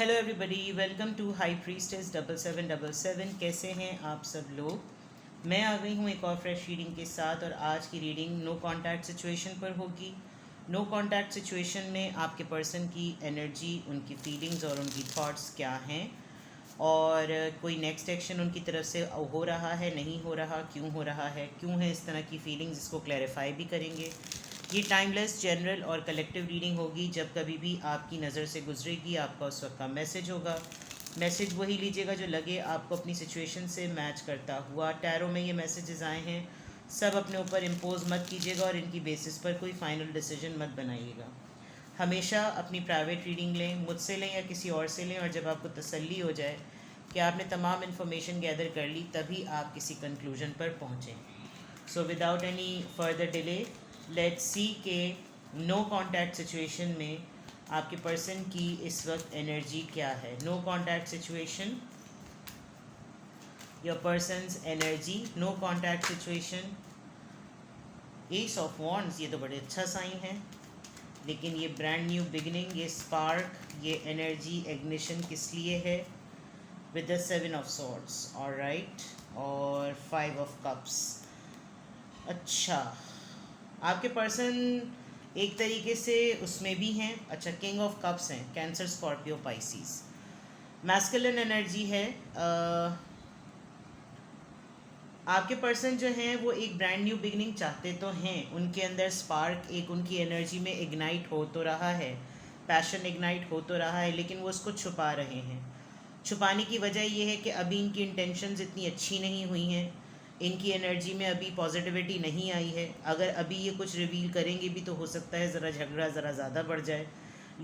Hello everybody, welcome to high priestess 7777। कैसे हैं आप सब लोग। मैं आ गई हूँ एक और फ्रेश रीडिंग के साथ, और आज की रीडिंग नो कांटेक्ट सिचुएशन पर होगी। नो कांटेक्ट सिचुएशन में आपके पर्सन की एनर्जी, उनकी फीलिंग्स और उनकी थॉट्स क्या हैं, और कोई नेक्स्ट एक्शन उनकी तरफ से हो रहा है, नहीं हो रहा, क्यों हो रहा है, क्यों है इस तरह की फीलिंग्स, इसको क्लैरिफाई भी करेंगे। ये टाइमलेस, जनरल और कलेक्टिव रीडिंग होगी। जब कभी भी आपकी नज़र से गुजरेगी, आपका उस वक्त का मैसेज होगा। मैसेज वही लीजिएगा जो लगे आपको अपनी सिचुएशन से मैच करता हुआ। टैरो में ये मैसेजेस आए हैं, सब अपने ऊपर इम्पोज मत कीजिएगा और इनकी बेसिस पर कोई फाइनल डिसीजन मत बनाइएगा। हमेशा अपनी प्राइवेट रीडिंग लें, मुझसे लें या किसी और से लें, और जब आपको तसल्ली हो जाए कि आपने तमाम इन्फॉर्मेशन गैदर कर ली, तभी आप किसी कंक्लूजन पर पहुँचें। So without any further delay, let's see के नो कांटेक्ट सिचुएशन में आपके पर्सन की इस वक्त एनर्जी क्या है। No contact situation, your person's energy, no contact situation. Ace of wands, ये तो बड़े अच्छा साइन है, लेकिन ये ब्रांड न्यू बिगिनिंग, ये स्पार्क, ये एनर्जी इग्निशन किस लिए है? With the 7 of swords, alright, और 5 ऑफ कप्स। अच्छा, आपके पर्सन एक तरीके से उसमें भी हैं। अच्छा, किंग ऑफ कप्स हैं, cancer, Scorpio, Pisces. Masculine energy है। आपके पर्सन जो हैं वो एक ब्रांड न्यू बिगनिंग चाहते तो हैं, उनके अंदर स्पार्क, एक उनकी एनर्जी में इग्नाइट हो तो रहा है, पैशन इग्नाइट हो तो रहा है, लेकिन वो उसको छुपा रहे हैं। छुपाने की वजह यह है कि अभी इनकी इंटेंशंस इतनी अच्छी नहीं हुई हैं, इनकी एनर्जी में अभी पॉजिटिविटी नहीं आई है। अगर अभी ये कुछ रिवील करेंगे भी तो हो सकता है ज़रा झगड़ा ज़रा ज़्यादा बढ़ जाए,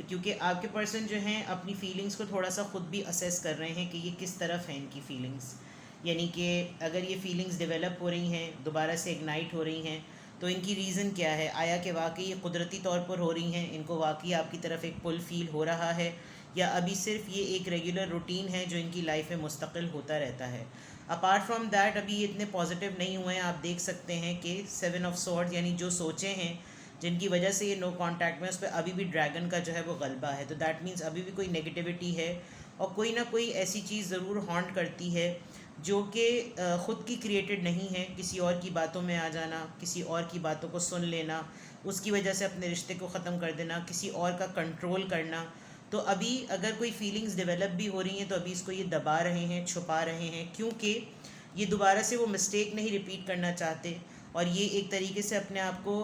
क्योंकि आपके पर्सन जो हैं अपनी फीलिंग्स को थोड़ा सा ख़ुद भी असेस कर रहे हैं कि ये किस तरफ हैं इनकी फीलिंग्स। यानी कि अगर ये फीलिंग्स डेवलप हो रही हैं, दोबारा से इग्नाइट हो रही हैं, तो इनकी रीज़न क्या है। आया कि वाकई ये कुदरती तौर पर हो रही हैं, इनको वाकई आपकी तरफ एक पुल फील हो रहा है, या अभी सिर्फ ये एक रेगुलर रूटीन है जो इनकी लाइफ में मुस्तकिल होता रहता है। अपार्ट फ्रॉम दैट, अभी ये इतने पॉजिटिव नहीं हुए हैं। आप देख सकते हैं कि 7 ऑफ सॉर्ड्स, यानी जो सोचे हैं जिनकी वजह से ये नो कांटेक्ट में, उस पर अभी भी ड्रैगन का जो है वो गलबा है। तो दैट मीन्स अभी भी कोई नेगेटिविटी है, और कोई ना कोई ऐसी चीज़ ज़रूर हॉन्ट करती है जो कि ख़ुद की क्रिएटेड नहीं है। किसी और की बातों में आ जाना, किसी और की बातों को सुन लेना, उसकी वजह से अपने रिश्ते को ख़त्म कर देना, किसी और का कंट्रोल करना। तो अभी अगर कोई फीलिंग्स डेवलप भी हो रही हैं तो अभी इसको ये दबा रहे हैं, छुपा रहे हैं, क्योंकि ये दोबारा से वो मिस्टेक नहीं रिपीट करना चाहते, और ये एक तरीके से अपने आप को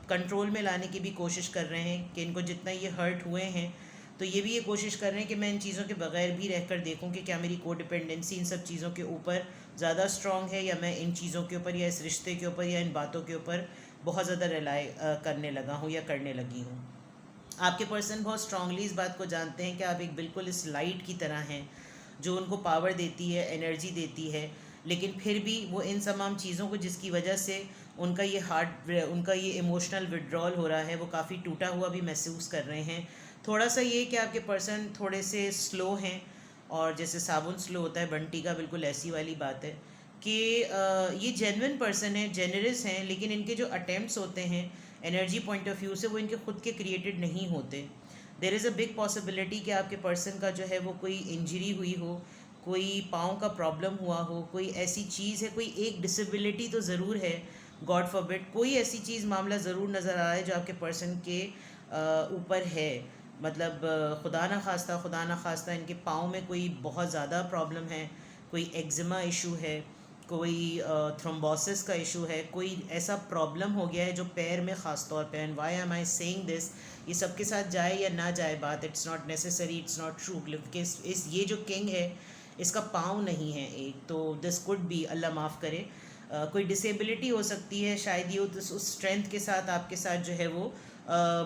कंट्रोल में लाने की भी कोशिश कर रहे हैं कि इनको जितना ये हर्ट हुए हैं, तो ये भी ये कोशिश कर रहे हैं कि मैं इन चीज़ों के बगैर भी रहकर देखूं कि क्या मेरी कोडिपेंडेंसी इन सब चीज़ों के ऊपर ज़्यादा स्ट्रॉन्ग है, या मैं इन चीज़ों के ऊपर या इस रिश्ते के ऊपर या इन बातों के ऊपर बहुत ज़्यादा रिलाई करने लगा हूँ या करने लगी हूँ। आपके पर्सन बहुत स्ट्रांगली इस बात को जानते हैं कि आप एक बिल्कुल इस लाइट की तरह हैं जो उनको पावर देती है, एनर्जी देती है, लेकिन फिर भी वो इन तमाम चीज़ों को, जिसकी वजह से उनका ये इमोशनल विड्रॉल हो रहा है, वो काफ़ी टूटा हुआ भी महसूस कर रहे हैं। थोड़ा सा ये कि आपके पर्सन थोड़े से स्लो हैं, और जैसे साबुन स्लो होता है बंटी का, बिल्कुल ऐसी वाली बात है कि ये जेन्युइन पर्सन है, जेनरस हैं, लेकिन इनके जो अटेम्प्ट्स होते हैं एनर्जी पॉइंट ऑफ व्यू से, वो इनके खुद के क्रिएटेड नहीं होते। There is a big possibility कि आपके पर्सन का जो है वो कोई इंजरी हुई हो, कोई पाँव का प्रॉब्लम हुआ हो, कोई ऐसी चीज़ है, कोई एक डिसेबिलिटी तो ज़रूर है, गॉड फॉरबिड, कोई ऐसी चीज़, मामला ज़रूर नज़र आ रहा है जो आपके पर्सन के ऊपर है। मतलब खुदा ना खास्ता इनके पाँव में कोई बहुत ज़्यादा प्रॉब्लम है, कोई एक्जिमा इशू है, कोई थ्रोम्बोसिस का इशू है, कोई ऐसा प्रॉब्लम हो गया है जो पैर में ख़ास तौर पे। And why am I saying this, ये सबके साथ जाए या ना जाए बात, it's not necessary, it's not true, क्योंकि इस ये जो किंग है इसका पाँव नहीं है एक, तो दिस कुड बी, अल्लाह माफ़ करे, कोई डिसेबिलिटी हो सकती है। शायद ये उस स्ट्रेंथ के साथ आपके साथ जो है वो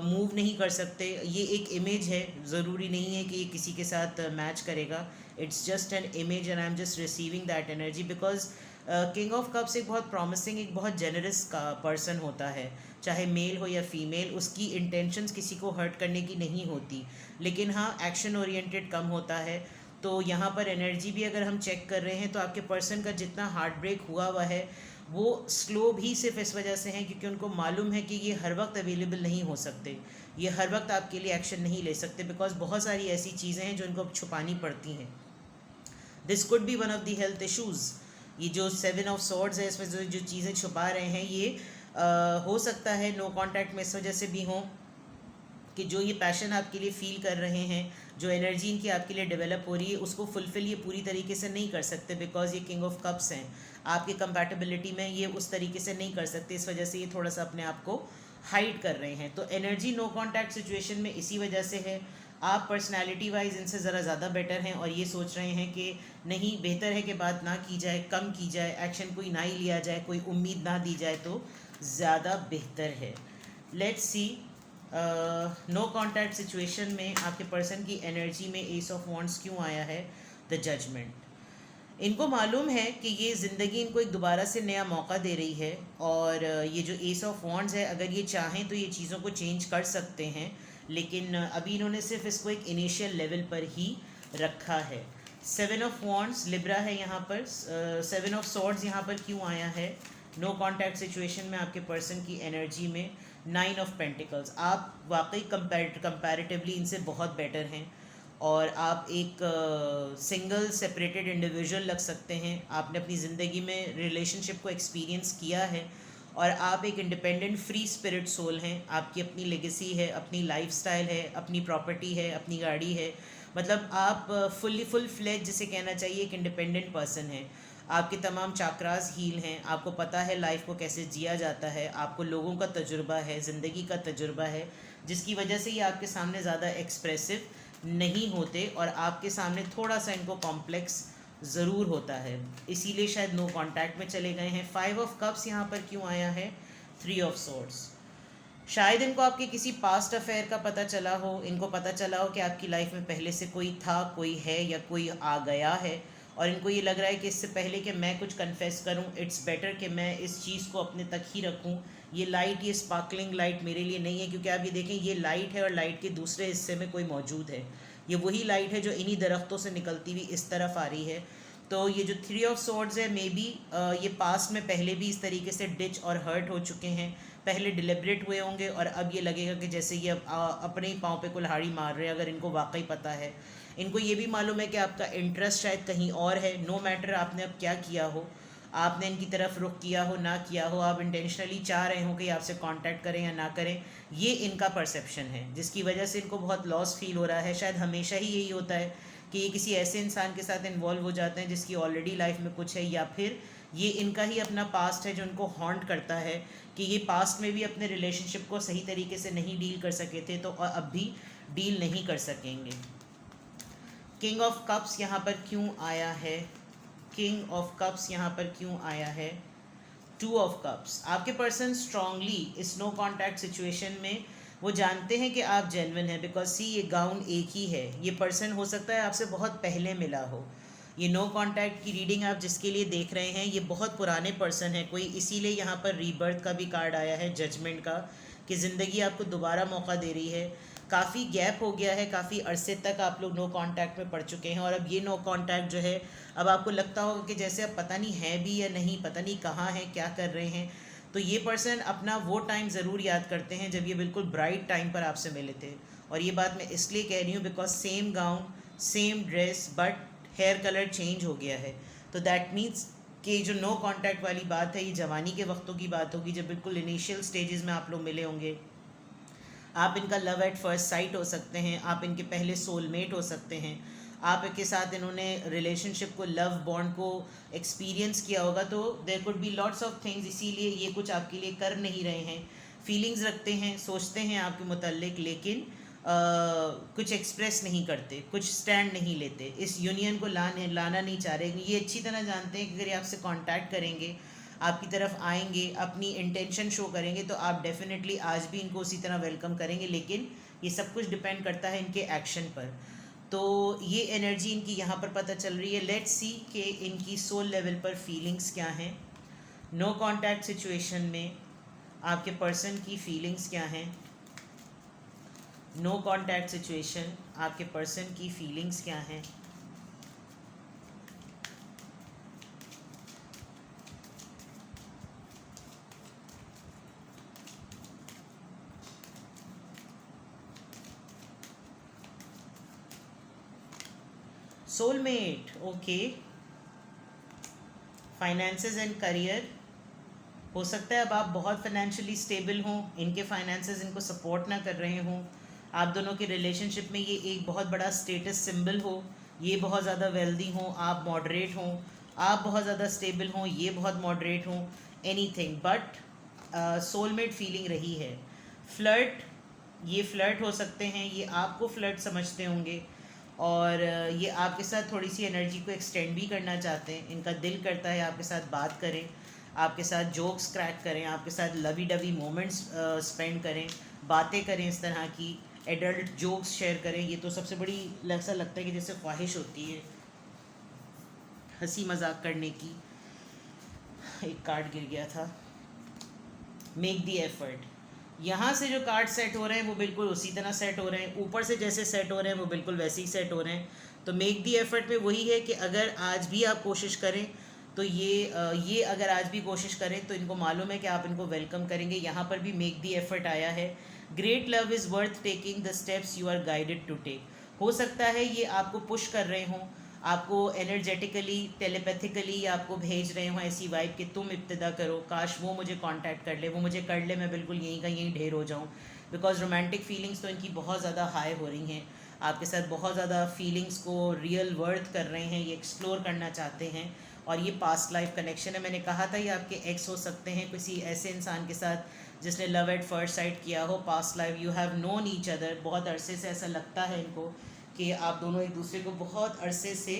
मूव नहीं कर सकते। ये एक इमेज है, ज़रूरी नहीं है कि ये किसी के साथ मैच करेगा। It's just an image and I am just receiving that energy, because king of cups एक बहुत प्रॉमिसिंग, एक बहुत जेनरस का पर्सन होता है, चाहे मेल हो या फीमेल। उसकी इंटेंशंस किसी को हर्ट करने की नहीं होती, लेकिन हाँ एक्शन ओरिएंटेड कम होता है। तो यहाँ पर एनर्जी भी अगर हम चेक कर रहे हैं तो आपके पर्सन का जितना हार्ट ब्रेक हुआ है वो स्लो भी सिर्फ इस वजह से है क्योंकि उनको मालूम है कि ये हर वक्त अवेलेबल नहीं हो सकते, ये हर वक्त आपके लिए एक्शन नहीं ले सकते, बिकॉज बहुत सारी ऐसी चीज़ें हैं जो इनको अब छुपानी पड़ती हैं. This could be one of the health issues. ये जो 7 ऑफ सॉर्ड्स है, इसमें जो चीज़ें छुपा रहे हैं, ये हो सकता है नो कांटेक्ट में इस वजह से भी हों कि जो ये पैशन आपके लिए फील कर रहे हैं, जो एनर्जी इनकी आपके लिए डेवलप हो रही है, उसको फुलफ़िल ये पूरी तरीके से नहीं कर सकते, बिकॉज ये किंग ऑफ कप्स हैं. आपकी कंपैटिबिलिटी में ये उस तरीके से नहीं कर सकते, इस वजह से ये थोड़ा सा अपने आप को हाइड कर रहे हैं. तो एनर्जी नो कांटेक्ट सिचुएशन में इसी वजह से है. आप पर्सनैलिटी वाइज इनसे ज़रा ज़्यादा बेटर हैं और ये सोच रहे हैं कि नहीं, बेहतर है कि बात ना की जाए, कम की जाए, एक्शन कोई ना ही लिया जाए, कोई उम्मीद ना दी जाए तो ज़्यादा बेहतर है. Let's see. No contact situation में आपके पर्सन की एनर्जी में एस ऑफ वॉन्ड्स क्यों आया है? The judgement. इनको मालूम है कि ये ज़िंदगी इनको एक दोबारा से नया मौका दे रही है, और ये जो एस ऑफ वॉन्ड्स है, अगर ये चाहें तो ये चीज़ों को चेंज कर सकते हैं, लेकिन अभी इन्होंने सिर्फ इसको एक इनिशियल लेवल पर ही रखा है. 7 ऑफ वॉन्ड्स लिब्रा है यहाँ पर. 7 ऑफ सॉर्ड्स यहाँ पर क्यों आया है नो कांटेक्ट सिचुएशन में आपके पर्सन की एनर्जी में? 9 ऑफ पेंटिकल्स. आप वाकई कंपैरेटिवली इनसे बहुत बेटर हैं, और आप एक सिंगल सेपरेटेड इंडिविजुअल लग सकते हैं. आपने अपनी ज़िंदगी में रिलेशनशिप को एक्सपीरियंस किया है, और आप एक इंडिपेंडेंट फ्री स्पिरिट सोल हैं. आपकी अपनी लेगेसी है, अपनी लाइफस्टाइल है, अपनी प्रॉपर्टी है, अपनी गाड़ी है. मतलब आप फुल फ्लेज जिसे कहना चाहिए एक इंडिपेंडेंट पर्सन है. आपके तमाम चाक्रास हील हैं. आपको पता है लाइफ को कैसे जिया जाता है. आपको लोगों का तजुर्बा है, ज़िंदगी का तजुर्बा है, जिसकी वजह से ये आपके सामने ज़्यादा एक्सप्रेसिव नहीं होते, और आपके सामने थोड़ा सा इनको कॉम्प्लेक्स ज़रूर होता है, इसीलिए शायद नो कांटेक्ट में चले गए हैं. 5 ऑफ कप्स यहाँ पर क्यों आया है? 3 ऑफ सोर्ड्स. शायद इनको आपके किसी पास्ट अफेयर का पता चला हो. इनको पता चला हो कि आपकी लाइफ में पहले से कोई था, कोई है, या कोई आ गया है, और इनको ये लग रहा है कि इससे पहले कि मैं कुछ कन्फेस करूं, इट्स बेटर कि मैं इस चीज़ को अपने तक ही रखूं. ये लाइट, ये स्पार्कलिंग लाइट मेरे लिए नहीं है, क्योंकि आप ये देखें, ये लाइट है और लाइट के दूसरे हिस्से में कोई मौजूद है. ये वही लाइट है जो इन्हीं दरख्तों से निकलती हुई इस तरफ आ रही है. तो ये जो 3 ऑफ सोर्ड्स है, मे बी ये पास्ट में पहले भी इस तरीके से डिच और हर्ट हो चुके हैं. पहले डिलिब्रेट हुए होंगे, और अब ये लगेगा कि जैसे ये अपने ही पाँव पे कुल्हाड़ी मार रहे हैं, अगर इनको वाकई पता है. इनको ये भी मालूम है कि आपका इंटरेस्ट शायद कहीं और है. नो मैटर आपने अब क्या किया हो, आपने इनकी तरफ रुख किया हो ना किया हो, आप इंटेंशनली चाह रहे हो कि आपसे कांटेक्ट करें या ना करें, ये इनका परसेप्शन है, जिसकी वजह से इनको बहुत लॉस फील हो रहा है. शायद हमेशा ही यही होता है कि ये किसी ऐसे इंसान के साथ इन्वॉल्व हो जाते हैं जिसकी ऑलरेडी लाइफ में कुछ है, या फिर ये इनका ही अपना पास्ट है जो इनको हॉन्ट करता है कि ये पास्ट में भी अपने रिलेशनशिप को सही तरीके से नहीं डील कर सके थे, तो अब भी डील नहीं कर सकेंगे. किंग ऑफ कप्स यहाँ पर क्यों आया है? किंग ऑफ कप्स यहाँ पर क्यों आया है? 2 ऑफ कप्स. आपके पर्सन स्ट्रांगली इस नो कांटेक्ट सिचुएशन में वो जानते हैं कि आप जेन्युइन हैं, बिकॉज सी ये गाउन एक ही है. ये पर्सन हो सकता है आपसे बहुत पहले मिला हो. ये नो कांटेक्ट की रीडिंग आप जिसके लिए देख रहे हैं, ये बहुत पुराने पर्सन है कोई, इसीलिए यहाँ पर रीबर्थ का भी कार्ड आया है, जजमेंट का, कि ज़िंदगी आपको दोबारा मौका दे रही है. काफ़ी गैप हो गया है, काफ़ी अरसे तक आप लोग नो कांटेक्ट में पड़ चुके हैं, और अब ये नो कांटेक्ट जो है, अब आपको लगता होगा कि जैसे अब पता नहीं है भी या नहीं, पता नहीं कहाँ हैं, क्या कर रहे हैं. तो ये पर्सन अपना वो टाइम ज़रूर याद करते हैं जब ये बिल्कुल ब्राइट टाइम पर आपसे मिले थे. और ये बात मैं इसलिए कह रही हूँ because same gown, same dress, but here colour change हो गया है. तो दैट मीन्स कि जो नो कांटेक्ट वाली बात है, ये जवानी के वक्तों की बात होगी, जब बिल्कुल इनिशियल स्टेजेस में आप लोग मिले होंगे. आप इनका लव एट फर्स्ट साइट हो सकते हैं, आप इनके पहले सोलमेट हो सकते हैं, आप के साथ इन्होंने रिलेशनशिप को, लव बॉन्ड को एक्सपीरियंस किया होगा. तो there could be lots of things, इसीलिए ये कुछ आपके लिए कर नहीं रहे हैं. फीलिंग्स रखते हैं, सोचते हैं आपके मुतल्लिक, लेकिन कुछ एक्सप्रेस नहीं करते, कुछ स्टैंड नहीं लेते, इस यूनियन को लाना नहीं चाह रहे. ये अच्छी तरह जानते हैं कि अगर ये आपसे कांटेक्ट करेंगे, आपकी तरफ आएंगे, अपनी इंटेंशन शो करेंगे, तो आप डेफिनेटली आज भी इनको उसी तरह वेलकम करेंगे. लेकिन ये सब कुछ डिपेंड करता है इनके एक्शन पर. तो ये एनर्जी इनकी यहाँ पर पता चल रही है. लेट्स सी कि इनकी सोल लेवल पर फीलिंग्स क्या हैं. नो कांटेक्ट सिचुएशन में आपके पर्सन की फीलिंग्स क्या हैं? नो कांटेक्ट सिचुएशन, आपके पर्सन की फीलिंग्स क्या हैं? Soulmate, okay. Finances and career, हो सकता है अब आप बहुत फाइनेंशियली स्टेबल हों, इनके फाइनेंसेस इनको सपोर्ट ना कर रहे हों, आप दोनों के रिलेशनशिप में ये एक बहुत बड़ा स्टेटस सिंबल हो, ये बहुत ज़्यादा वेल्दी हों, आप मॉडरेट हों, आप बहुत ज़्यादा स्टेबल हों, ये बहुत मॉडरेट हों, एनीथिंग बट सोलमेट फीलिंग रही है। फ्लर्ट, ये फ्लर्ट हो सकते हैं, ये आपको फ्लर्ट समझते होंगे और ये आपके साथ थोड़ी सी एनर्जी को एक्सटेंड भी करना चाहते हैं, इनका दिल करता है आपके साथ बात करें, आपके साथ जोक्स क्रैक करें, आपके साथ लवी डवी मोमेंट्स स्पेंड करें, बातें करें इस तरह की, एडल्ट जोक्स शेयर करें। ये तो सबसे बड़ी ऐसा लगता है कि जैसे ख्वाहिश होती है हंसी मजाक करने की। एक कार्ड गिर गया था, मेक दी एफर्ट। यहाँ से जो कार्ड सेट हो रहे हैं वो बिल्कुल उसी तरह सेट हो रहे हैं, ऊपर से जैसे सेट हो रहे हैं वो बिल्कुल वैसे ही सेट हो रहे हैं। तो मेक दी एफर्ट में वही है कि अगर आज भी आप कोशिश करें तो ये अगर आज भी कोशिश करें तो इनको मालूम है कि आप इनको वेलकम करेंगे। यहाँ पर भी मेक दी एफर्ट आया है। Great love is worth taking the steps you are guided to take. हो सकता है ये आपको पुश कर रहे हों, आपको एनर्जेटिकली टेलीपैथिकली आपको भेज रहे हों ऐसी वाइब कि तुम इब्तिदा करो, काश वो मुझे कांटेक्ट कर ले, वो मुझे कर ले, मैं बिल्कुल यहीं का यहीं ढेर हो जाऊं। बिकॉज रोमांटिक फीलिंग्स तो इनकी बहुत ज़्यादा हाई हो रही हैं, आपके साथ बहुत ज़्यादा फीलिंग्स को रियल वर्थ कर रहे हैं, ये एक्सप्लोर करना चाहते हैं। और ये पास्ट लाइफ कनेक्शन है, मैंने कहा था ये आपके एक्स हो सकते हैं, किसी ऐसे इंसान के साथ जिसने लव एट फर्स्ट साइट किया हो। Past life you have known each other, बहुत अरसे से ऐसा लगता है इनको कि आप दोनों एक दूसरे को बहुत अरसे से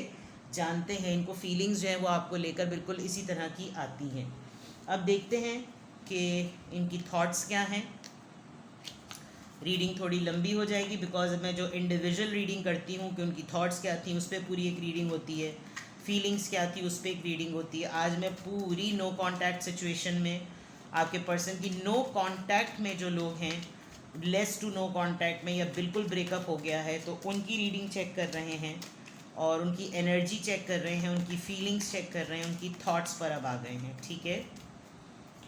जानते हैं। इनको फीलिंग्स जो है वो आपको लेकर बिल्कुल इसी तरह की आती हैं। अब देखते हैं कि इनकी थॉट्स क्या हैं। रीडिंग थोड़ी लंबी हो जाएगी बिकॉज मैं जो इंडिविजुअल रीडिंग करती हूँ कि उनकी थॉट्स क्या थी उस पर पूरी एक रीडिंग होती है, फीलिंग्स क्या थी उस पर एक रीडिंग होती है। आज मैं पूरी नो कॉन्टैक्ट सिचुएशन में आपके पर्सन की नो कॉन्टैक्ट में जो लोग हैं, लेस टू नो कॉन्टैक्ट में या बिल्कुल ब्रेकअप हो गया है, तो उनकी रीडिंग चेक कर रहे हैं और उनकी एनर्जी चेक कर रहे हैं, उनकी फीलिंग्स चेक कर रहे हैं, उनकी थॉट्स पर अब आ गए हैं। ठीक है,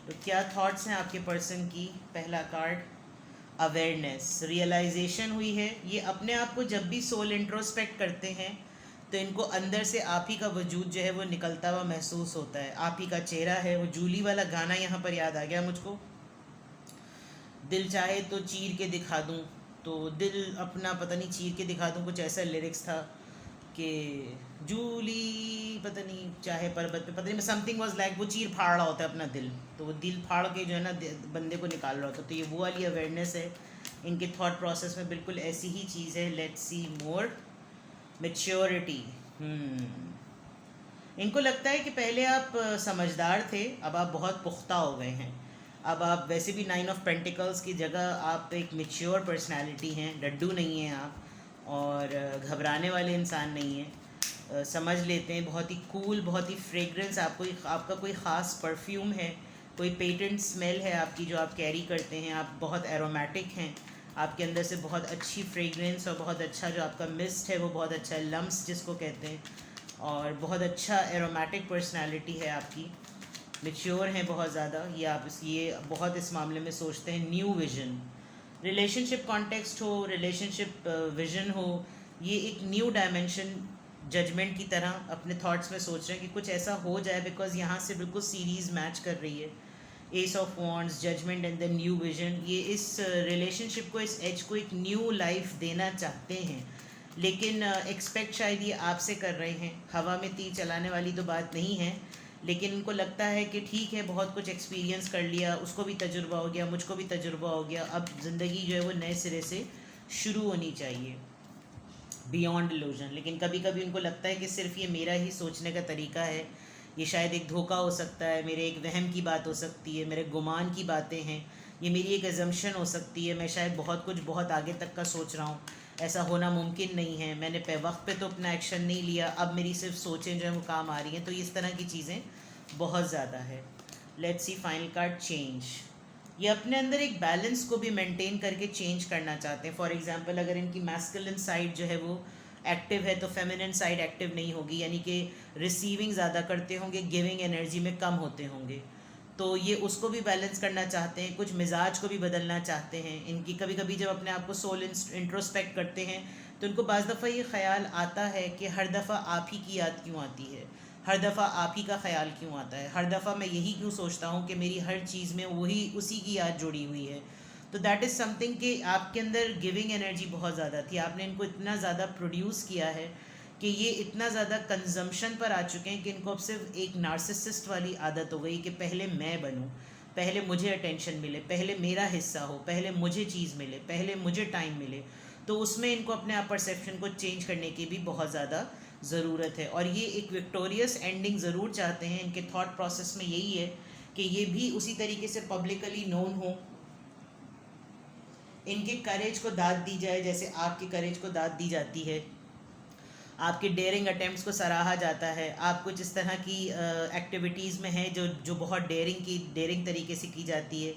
तो क्या थॉट्स हैं आपके पर्सन की? पहला कार्ड अवेयरनेस, रियलाइजेशन हुई है। ये अपने आप को जब भी सोल इंट्रोस्पेक्ट करते हैं तो इनको अंदर से आप ही का वजूद जो है वो निकलता हुआ महसूस होता है, आप ही का चेहरा है। वो जूली वाला गाना यहाँ पर याद आ गया मुझको, दिल चाहे तो चीर के दिखा दूँ, तो दिल अपना पता नहीं चीर के दिखा दूँ, कुछ ऐसा लिरिक्स था कि जूली पता नहीं चाहे पर्वत पे, पता नहीं समथिंग वाज लाइक, वो चीर फाड़ रहा होता है अपना दिल, तो वो दिल फाड़ के जो है ना बंदे को निकाल रहा होता है। तो ये वो वाली अवेयरनेस है इनके थॉट प्रोसेस में, बिल्कुल ऐसी ही चीज़ है। Let's C more. मैच्योरिटी, इनको लगता है कि पहले आप समझदार थे, अब आप बहुत पुख्ता हो गए हैं। अब आप वैसे भी 9 ऑफ पेंटिकल्स की जगह आप एक मैच्योर पर्सनालिटी हैं, डड्डू नहीं हैं आप, और घबराने वाले इंसान नहीं हैं, समझ लेते हैं, बहुत ही कूल, बहुत ही फ्रेगरेंस, आपका कोई ख़ास परफ्यूम है, कोई पेटेंट स्मेल है आपकी जो आप कैरी करते हैं, आप बहुत एरोमेटिक हैं, आपके अंदर से बहुत अच्छी फ्रेगरेंस और बहुत अच्छा जो आपका मिस्ट है वो बहुत अच्छा है, लम्स जिसको कहते हैं, और बहुत अच्छा एरोमेटिक पर्सनालिटी है आपकी। मैच्योर हैं बहुत ज़्यादा ये बहुत इस मामले में सोचते हैं। न्यू विज़न, रिलेशनशिप कॉन्टेक्स्ट हो, रिलेशनशिप विज़न हो, ये एक न्यू डायमेंशन जजमेंट की तरह अपने थॉट्स में सोच रहे हैं कि कुछ ऐसा हो जाए, बिकॉज यहाँ से बिल्कुल सीरीज़ मैच कर रही है। Ace of wands, judgement and the new vision, ये इस रिलेशनशिप को, इस एज को एक न्यू लाइफ देना चाहते हैं, लेकिन एक्सपेक्ट शायद ये आपसे कर रहे हैं। हवा में तीर चलाने वाली तो बात नहीं है, लेकिन उनको लगता है कि ठीक है बहुत कुछ एक्सपीरियंस कर लिया, उसको भी तजुर्बा हो गया, मुझको भी तजुर्बा हो गया, अब ज़िंदगी जो है वो नए सिरे से शुरू होनी चाहिए, बियॉन्ड इल्यूजन। लेकिन कभी कभी उनको लगता है कि सिर्फ ये मेरा ही सोचने का तरीका है, ये शायद एक धोखा हो सकता है, मेरे एक वहम की बात हो सकती है, मेरे गुमान की बातें हैं, ये मेरी एक एजम्पशन हो सकती है, मैं शायद बहुत कुछ बहुत आगे तक का सोच रहा हूँ, ऐसा होना मुमकिन नहीं है, मैंने वक्त पे तो अपना एक्शन नहीं लिया, अब मेरी सिर्फ सोचें जो है वो काम आ रही हैं। तो इस तरह की चीज़ें बहुत ज़्यादा है। Let's C final card change, ये अपने अंदर एक बैलेंस को भी मेंटेन करके चेंज करना चाहते हैं। फॉर एग्जांपल अगर इनकी मैस्कुलिन साइड जो है वो एक्टिव है तो फेमिनिन साइड एक्टिव नहीं होगी, यानी कि रिसीविंग ज़्यादा करते होंगे, गिविंग एनर्जी में कम होते होंगे, तो ये उसको भी बैलेंस करना चाहते हैं, कुछ मिजाज को भी बदलना चाहते हैं। इनकी कभी कभी जब अपने आप को सोल इंट्रोस्पेक्ट करते हैं तो उनको बाज़ दफ़ा ये ख्याल आता है कि हर दफ़ा आप ही की याद क्यों आती है, हर दफ़ा आप ही का ख्याल क्यों आता है, हर दफ़ा मैं यही क्यों सोचता हूँ कि मेरी हर चीज़ में वही उसी की याद जुड़ी हुई है। तो दैट इज़ समथिंग कि आपके अंदर गिविंग एनर्जी बहुत ज़्यादा थी, आपने इनको इतना ज़्यादा प्रोड्यूस किया है कि ये इतना ज़्यादा कंजम्पशन पर आ चुके हैं कि इनको अब सिर्फ एक नार्सिसिस्ट वाली आदत हो गई कि पहले मैं बनूं, पहले मुझे अटेंशन मिले, पहले मेरा हिस्सा हो, पहले मुझे चीज़ मिले, पहले मुझे टाइम मिले। तो उसमें इनको अपने आप परसेप्शन को चेंज करने की भी बहुत ज़्यादा ज़रूरत है, और ये एक विक्टोरियस एंडिंग ज़रूर चाहते हैं। इनके थॉट प्रोसेस में यही है कि ये भी उसी तरीके से पब्लिकली नोन हो, इनके करेज को दाद दी जाए जैसे आपके करेज को दाद दी जाती है, आपके डेयरिंग अटेम्प्ट्स को सराहा जाता है। आप कुछ इस तरह की एक्टिविटीज़ में हैं जो जो बहुत डेयरिंग तरीके से की जाती है।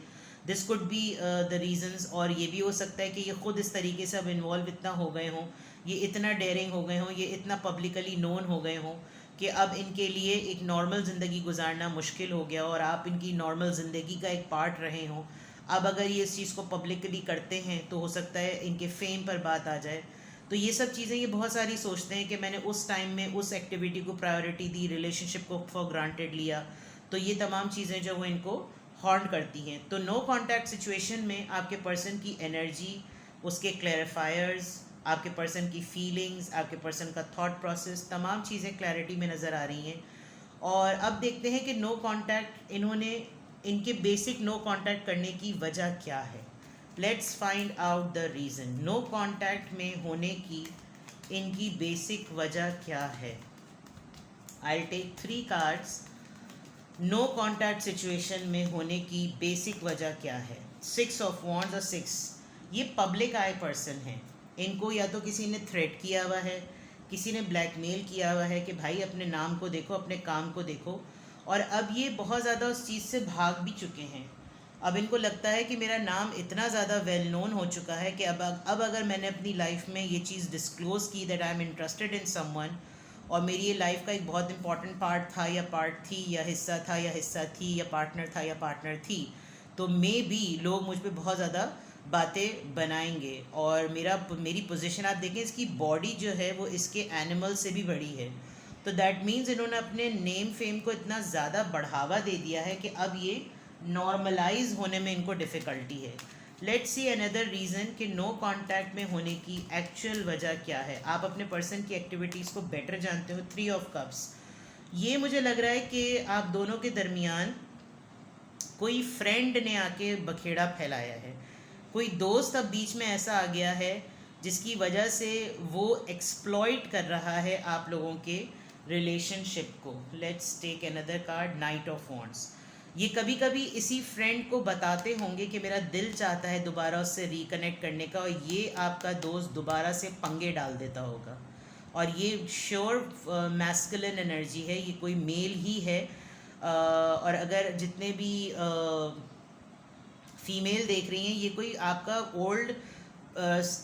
This could be the reasons, और ये भी हो सकता है कि ये ख़ुद इस तरीके से अब इन्वॉल्व इतना हो गए हों, ये इतना डेयरिंग हो गए हों, ये इतना पब्लिकली नोन हो गए हों कि अब इनके लिए एक नॉर्मल ज़िंदगी गुजारना मुश्किल हो गया, और आप इनकी नॉर्मल ज़िंदगी का एक पार्ट रहे हों। अब अगर ये इस चीज़ को पब्लिकली करते हैं तो हो सकता है इनके फेम पर बात आ जाए। तो ये सब चीज़ें ये बहुत सारी सोचते हैं कि मैंने उस टाइम में उस एक्टिविटी को प्रायोरिटी दी, रिलेशनशिप को फॉर ग्रांटेड लिया। तो ये तमाम चीज़ें जो वो इनको हॉर्न करती हैं। तो नो कांटेक्ट सिचुएशन में आपके पर्सन की एनर्जी, उसके क्लैरिफायर्स, आपके पर्सन की फीलिंग्स, आपके पर्सन का थॉट प्रोसेस, तमाम चीज़ें क्लैरिटी में नज़र आ रही हैं। और अब देखते हैं कि नो कांटेक्ट इनके बेसिक नो कांटेक्ट करने की वजह क्या है। Let's find out the reason. No contact में होने की इनकी बेसिक वजह क्या है। I take 3 cards. No contact situation में होने की बेसिक वजह क्या है। 6 ऑफ वॉन्ड्स और 6, ये पब्लिक आई पर्सन है। इनको या तो किसी ने थ्रेट किया हुआ है, किसी ने ब्लैकमेल किया हुआ है कि भाई अपने नाम को देखो, अपने काम को देखो, और अब ये बहुत ज़्यादा उस चीज़ से भाग भी चुके हैं। अब इनको लगता है कि मेरा नाम इतना ज़्यादा वेल नोन हो चुका है कि अब अगर मैंने अपनी लाइफ में ये चीज़ डिस्क्लोज़ की that I am interested in someone, और मेरी ये लाइफ का एक बहुत इंपॉर्टेंट पार्ट था या पार्ट थी या हिस्सा था या हिस्सा थी या पार्टनर था या पार्टनर थी, तो मे बी लोग मुझ पर बहुत ज़्यादा बातें बनाएंगे। और मेरी पोजीशन आप देखें, इसकी बॉडी जो है वो इसके एनिमल से भी बड़ी है। तो दैट मीन्स इन्होंने अपने नेम फेम को इतना ज़्यादा बढ़ावा दे दिया है कि अब ये नॉर्मलाइज होने में इनको डिफ़िकल्टी है। लेट्स सी अनदर रीज़न कि नो कांटेक्ट में होने की एक्चुअल वजह क्या है। आप अपने पर्सन की एक्टिविटीज़ को बेटर जानते हो। 3 ऑफ कप्स, ये मुझे लग रहा है कि आप दोनों के दरमियान कोई फ्रेंड ने आके बखेड़ा फैलाया है, कोई दोस्त अब बीच में ऐसा आ गया है जिसकी वजह से वो एक्सप्लॉइट कर रहा है आप लोगों के रिलेशनशिप को। Let's take another card, knight of wands. ये कभी कभी इसी फ्रेंड को बताते होंगे कि मेरा दिल चाहता है दोबारा उससे रिकनेक्ट करने का, और ये आपका दोस्त दोबारा से पंगे डाल देता होगा। और ये श्योर मैस्कुलिन एनर्जी है, ये कोई मेल ही है। और अगर जितने भी फीमेल देख रही हैं, ये कोई आपका ओल्ड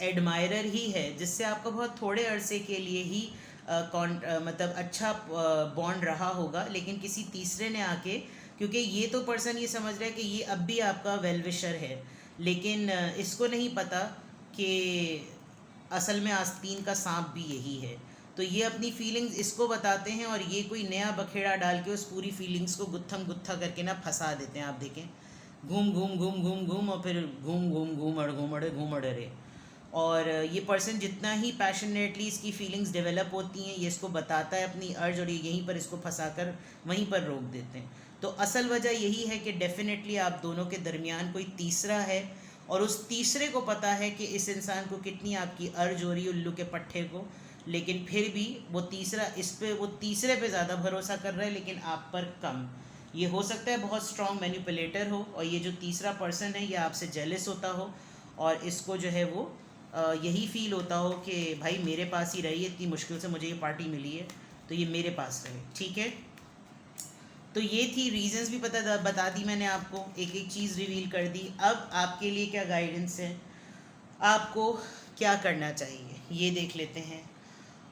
एडमायरर ही है जिससे आपका बहुत थोड़े अरसे के लिए ही मतलब अच्छा बॉन्ड रहा होगा, लेकिन किसी तीसरे ने आके, क्योंकि ये तो पर्सन ये समझ रहा है कि ये अब भी आपका वेल विशर है, लेकिन इसको नहीं पता कि असल में आस्तीन का सांप भी यही है। तो ये अपनी फीलिंग्स इसको बताते हैं, और ये कोई नया बखेड़ा डाल के उस पूरी फीलिंग्स को गुत्थम गुत्था करके ना फंसा देते हैं। आप देखें, घूम घूम घूम घूम घूम और फिर घूम घूम घूमड़ रे। और ये पर्सन जितना ही पैशनेटली इसकी फीलिंग्स डेवलप होती हैं, ये इसको बताता है अपनी अर्ज, और ये यहीं पर इसको फंसा कर वहीं पर रोक देते हैं। तो असल वजह यही है कि डेफिनेटली आप दोनों के दरमियान कोई तीसरा है, और उस तीसरे को पता है कि इस इंसान को कितनी आपकी अर्ज हो रही है उल्लू के पट्टे को, लेकिन फिर भी वो तीसरे पे ज़्यादा भरोसा कर रहा है, लेकिन आप पर कम। ये हो सकता है बहुत स्ट्रॉन्ग मैनिपुलेटर हो, और ये जो तीसरा पर्सन है ये आपसे जेलस होता हो, और इसको जो है वो यही फील होता हो कि भाई मेरे पास ही रही है, इतनी मुश्किल से मुझे ये पार्टी मिली है तो ये मेरे पास रहे। ठीक है, तो ये थी रीजंस भी बता दी मैंने आपको, एक एक चीज़ रिवील कर दी। अब आपके लिए क्या गाइडेंस है, आपको क्या करना चाहिए ये देख लेते हैं।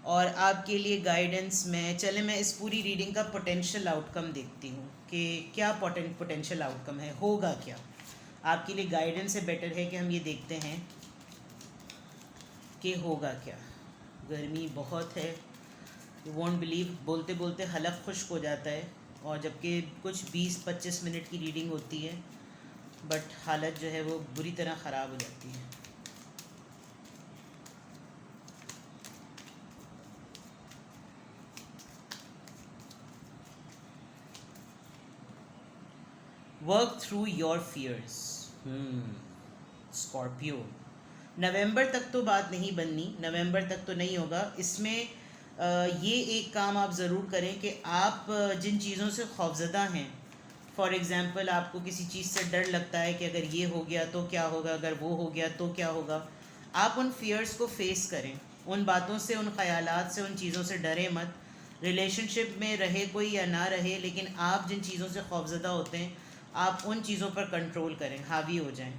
और आपके लिए गाइडेंस में मैं इस पूरी रीडिंग का पोटेंशियल आउटकम देखती हूँ कि क्या पोटेंशियल आउटकम है, होगा क्या। आपके लिए गाइडेंस से बेटर है कि हम ये देखते हैं कि होगा क्या। गर्मी बहुत है, यू वॉन्ट बिलीव, बोलते बोलते हलक खुश्क हो जाता है, और जबकि कुछ 20-25 मिनट की रीडिंग होती है, बट हालत जो है वो बुरी तरह ख़राब हो जाती है। Work through your fears. Scorpio, नवंबर तक तो बात नहीं बननी, नवंबर तक तो नहीं होगा इसमें। ये एक काम आप ज़रूर करें कि आप जिन चीज़ों से खौफज़दा हैं, फॉर एग्ज़ाम्पल आपको किसी चीज़ से डर लगता है कि अगर ये हो गया तो क्या होगा, अगर वो हो गया तो क्या होगा, आप उन फियर्स को फेस करें, उन बातों से, उन ख़यालात से, उन चीज़ों से डरें मत। रिलेशनशिप में रहे कोई या ना रहे, लेकिन आप जिन चीज़ों से खौफज़दा होते हैं, आप उन चीज़ों पर कंट्रोल करें, हावी हो जाएं।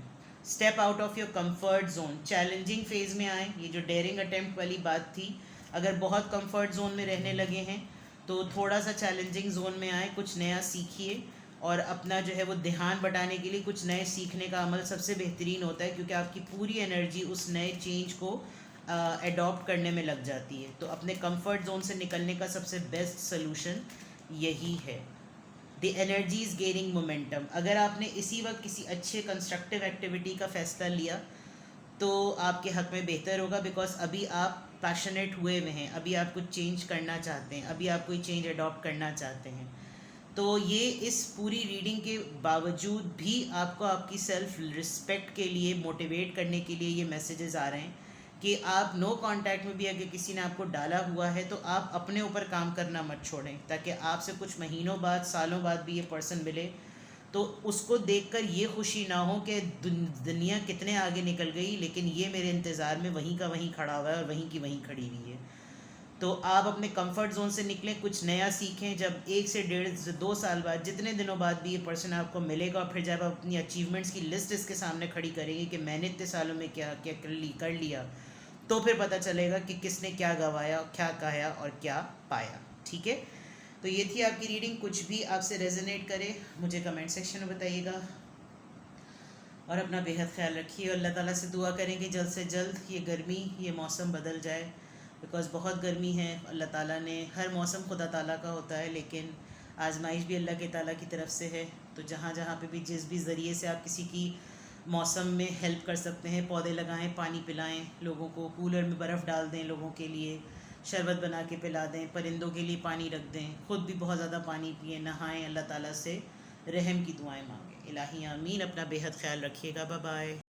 Step out of your comfort zone, challenging phase में आएँ। ये जो डेयरिंग अटेम्प्ट वाली बात थी, अगर बहुत कंफर्ट जोन में रहने लगे हैं तो थोड़ा सा चैलेंजिंग जोन में आए, कुछ नया सीखिए, और अपना जो है वो ध्यान बटाने के लिए कुछ नए सीखने का अमल सबसे बेहतरीन होता है, क्योंकि आपकी पूरी एनर्जी उस नए चेंज को एडॉप्ट करने में लग जाती है। तो अपने कंफर्ट जोन से निकलने का सबसे बेस्ट सोल्यूशन यही है। The energy is gaining momentum, अगर आपने इसी वक्त किसी अच्छे कंस्ट्रक्टिव एक्टिविटी का फ़ैसला लिया तो आपके हक़ में बेहतर होगा, बिकॉज अभी आप पैशनेट हुए हुए हैं, अभी आप कुछ चेंज करना चाहते हैं, अभी आप कोई चेंज अडॉप्ट करना चाहते हैं। तो ये इस पूरी रीडिंग के बावजूद भी आपको आपकी सेल्फ रिस्पेक्ट के लिए मोटिवेट करने के लिए ये मैसेजेस आ रहे हैं कि आप नो कांटेक्ट में भी अगर किसी ने आपको डाला हुआ है तो आप अपने ऊपर काम करना मत छोड़ें, ताकि आपसे कुछ महीनों बाद, सालों बाद भी ये पर्सन मिले तो उसको देखकर ये खुशी ना हो कि दुनिया कितने आगे निकल गई, लेकिन ये मेरे इंतज़ार में वहीं का वहीं खड़ा हुआ है और वहीं की वहीं खड़ी हुई है। तो आप अपने कंफर्ट जोन से निकलें, कुछ नया सीखें। जब 1 से 1.5 से 2 साल बाद, जितने दिनों बाद भी ये पर्सन आपको मिलेगा, और फिर जब आप अपनी अचीवमेंट्स की लिस्ट इसके सामने खड़ी करेंगे कि मैंने इतने सालों में क्या क्या कर लिया, तो फिर पता चलेगा कि किसने क्या गंवाया, क्या कहा और क्या पाया। ठीक है, तो ये थी आपकी रीडिंग। कुछ भी आपसे रेजोनेट करे मुझे कमेंट सेक्शन में बताइएगा, और अपना बेहद ख्याल रखिए। और अल्लाह ताला से दुआ करें कि जल्द से जल्द ये गर्मी, ये मौसम बदल जाए, बिकॉज़ बहुत गर्मी है। अल्लाह ताला ने, हर मौसम खुदा ताला का होता है, लेकिन आजमाइश भी अल्लाह के ताला की तरफ से है। तो जहाँ जहाँ पे भी, जिस भी ज़रिए से आप किसी की मौसम में हेल्प कर सकते हैं, पौधे लगाएं, पानी पिलाएं लोगों को, कूलर में बर्फ़ डाल दें लोगों के लिए, शरबत बना के पिला दें, परिंदों के लिए पानी रख दें, ख़ुद भी बहुत ज़्यादा पानी पिए, नहाएं, अल्लाह ताला से रहम की दुआएं मांगें। इलाही आमीन। अपना बेहद ख्याल रखिएगा। Bye bye.